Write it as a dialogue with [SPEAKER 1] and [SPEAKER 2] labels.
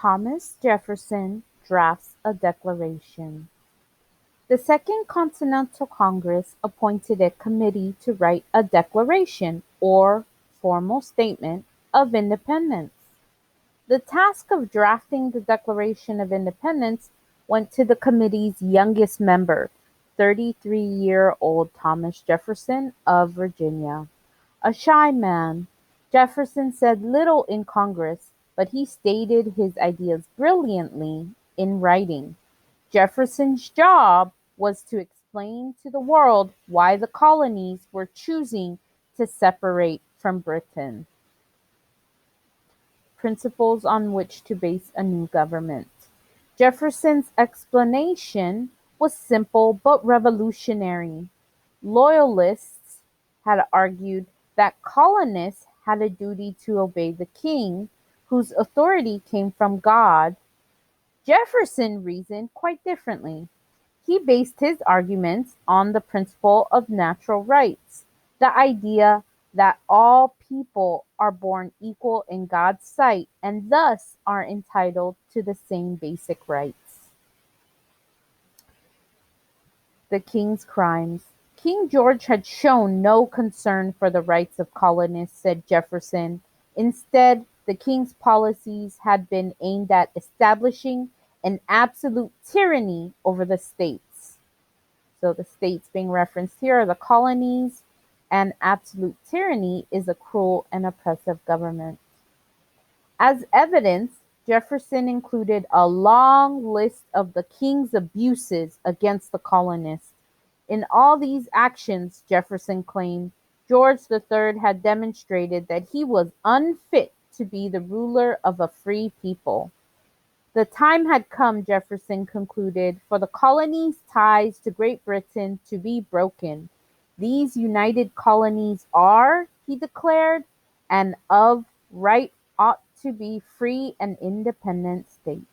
[SPEAKER 1] Thomas Jefferson drafts a declaration. The Second Continental Congress appointed a committee to write a declaration, or formal statement, of independence. The task of drafting the Declaration of Independence went to the committee's youngest member, 33-year-old Thomas Jefferson of Virginia. A shy man, Jefferson said little in Congress, but he stated his ideas brilliantly in writing. Jefferson's job was to explain to the world why the colonies were choosing to separate from Britain. Principles on which to base a new government. Jefferson's explanation was simple but revolutionary. Loyalists had argued that colonists had a duty to obey the king, whose authority came from God. Jefferson reasoned quite differently. He based his arguments on the principle of natural rights, the idea that all people are born equal in God's sight and thus are entitled to the same basic rights. The King's crimes. King George had shown no concern for the rights of colonists, said Jefferson. Instead, the king's policies had been aimed at establishing an absolute tyranny over the states. So the states being referenced here are the colonies, and absolute tyranny is a cruel and oppressive government. As evidence, Jefferson included a long list of the king's abuses against the colonists. In all these actions, Jefferson claimed, George III had demonstrated that he was unfit to be the ruler of a free people. The time had come, Jefferson concluded, for the colonies' ties to Great Britain to be broken. These united colonies are, he declared, and of right ought to be free and independent states.